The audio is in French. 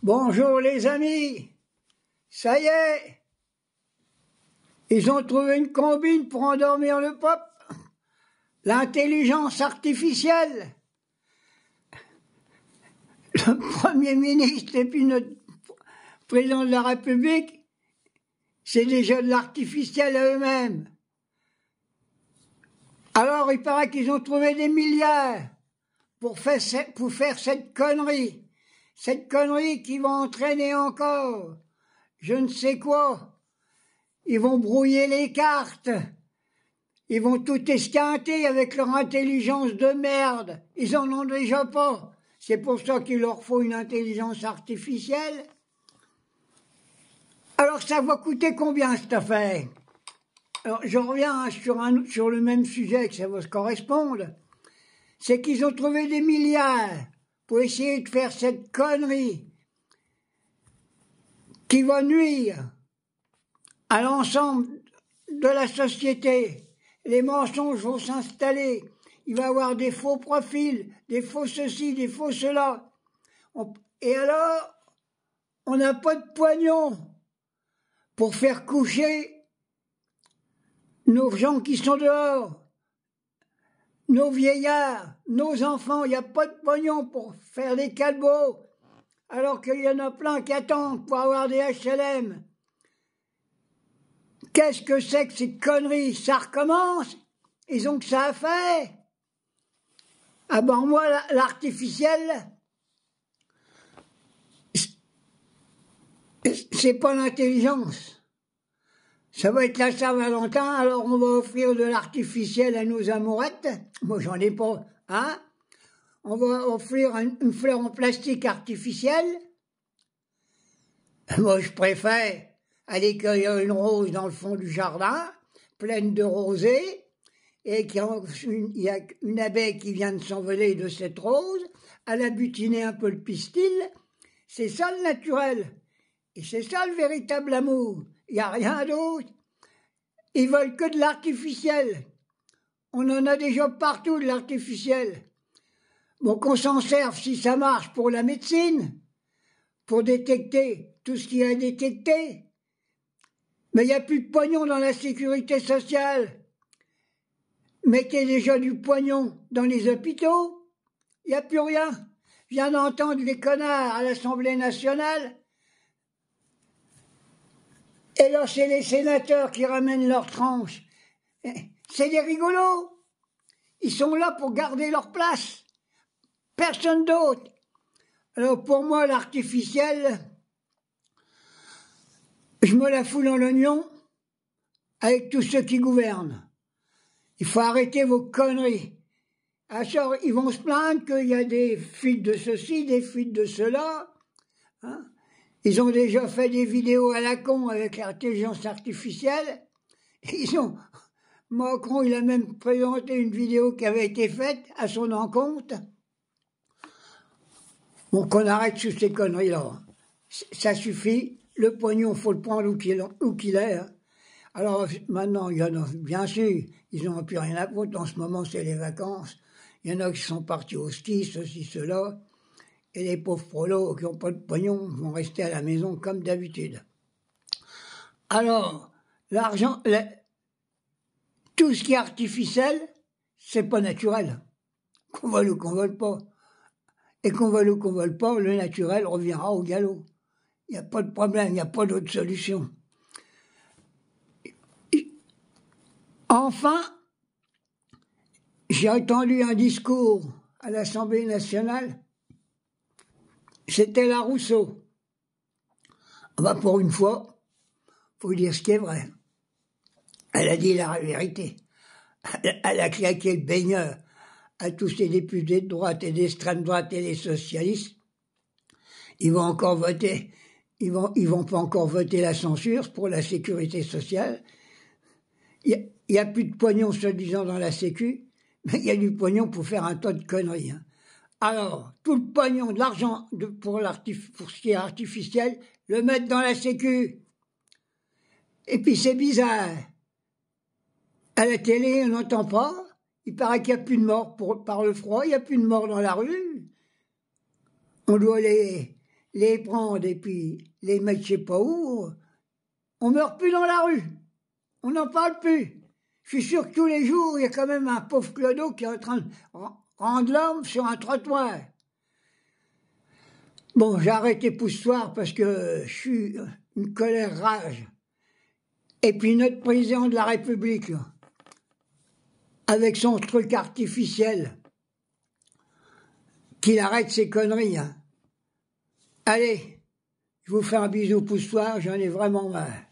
Bonjour les amis, ça y est, ils ont trouvé une combine pour endormir le peuple, l'intelligence artificielle. Le Premier ministre et puis notre président de la République, c'est déjà de l'artificiel à eux-mêmes. Alors il paraît qu'ils ont trouvé des milliards pour faire cette connerie qui va entraîner encore je ne sais quoi. Ils vont brouiller les cartes, ils vont tout esquinter avec leur intelligence de merde. Ils en ont déjà pas. C'est pour ça qu'il leur faut une intelligence artificielle. Alors ça va coûter combien cette affaire? Alors je reviens sur le même sujet, que ça va se correspondre. C'est qu'ils ont trouvé des milliards pour essayer de faire cette connerie qui va nuire à l'ensemble de la société. Les mensonges vont s'installer. Il va y avoir des faux profils, des faux ceci, des faux cela. Et alors, on n'a pas de pognon pour faire coucher nos gens qui sont dehors, nos vieillards, nos enfants. Il n'y a pas de pognon pour faire des calbots, alors qu'il y en a plein qui attendent pour avoir des HLM. Qu'est-ce que c'est que cette connerie? Ça recommence? Ils ont que ça à faire? Ah ben moi, l'artificiel, c'est pas l'intelligence. Ça va être la Saint-Valentin, alors on va offrir de l'artificiel à nos amourettes. Moi, j'en ai pas, hein? On va offrir une fleur en plastique artificielle. Moi, je préfère aller cueillir une rose dans le fond du jardin, pleine de rosée, et il y a une abeille qui vient de s'envoler de cette rose, elle a butiné un peu le pistil. C'est ça le naturel. Et c'est ça le véritable amour. Il n'y a rien d'autre. Ils veulent que de l'artificiel. On en a déjà partout de l'artificiel. Bon, qu'on s'en serve si ça marche pour la médecine, pour détecter tout ce qu'il y a à détecter. Mais il n'y a plus de pognon dans la sécurité sociale. Mettez déjà du pognon dans les hôpitaux. Il n'y a plus rien. Je viens d'entendre les connards à l'Assemblée nationale. Et là, c'est les sénateurs qui ramènent leurs tranches. C'est des rigolos. Ils sont là pour garder leur place. Personne d'autre. Alors pour moi, l'artificiel, je me la fous dans l'oignon avec tous ceux qui gouvernent. Il faut arrêter vos conneries. Alors, ils vont se plaindre qu'il y a des fuites de ceci, des fuites de cela. Hein? Ils ont déjà fait des vidéos à la con avec l'intelligence artificielle. Macron, il a même présenté une vidéo qui avait été faite à son encontre. Bon, qu'on arrête sur ces conneries-là. Ça suffit. Le pognon, il faut le prendre où qu'il est. Hein. Alors, maintenant, il y en a, bien sûr, ils n'ont plus rien à foutre. En ce moment, c'est les vacances. Il y en a qui sont partis au ski, ceci, cela. Et les pauvres prolos qui n'ont pas de pognon vont rester à la maison comme d'habitude. Alors, l'argent, tout ce qui est artificiel, c'est pas naturel. Qu'on veuille ou qu'on veuille pas. Et qu'on veuille ou qu'on veuille pas, le naturel reviendra au galop. Il n'y a pas de problème, il n'y a pas d'autre solution. Enfin, j'ai entendu un discours à l'Assemblée nationale. C'était la Rousseau. Bah pour une fois, faut dire ce qui est vrai. Elle a dit la vérité. Elle a claqué le baigneur à tous ces députés de droite et d'extrême droite et les socialistes. Ils vont encore voter. Ils vont pas encore voter la censure pour la sécurité sociale. Il y a plus de pognon soi-disant dans la sécu, mais il y a du pognon pour faire un tas de conneries. Hein. Alors, tout le pognon, de l'argent pour ce qui est artificiel, le mettre dans la sécu. Et puis c'est bizarre. À la télé, on n'entend pas. Il paraît qu'il n'y a plus de morts par le froid, il n'y a plus de morts dans la rue. On doit les les prendre et puis les mettre je sais pas où, on meurt plus dans la rue. On n'en parle plus. Je suis sûr que tous les jours, il y a quand même un pauvre clodo qui est en train de rendre l'homme sur un trottoir. Bon, j'ai arrêté Poussoir parce que je suis une colère rage. Et puis notre président de la République, là, avec son truc artificiel, qu'il arrête ses conneries. Hein. Allez, je vous fais un bisou Poussoir, j'en ai vraiment marre.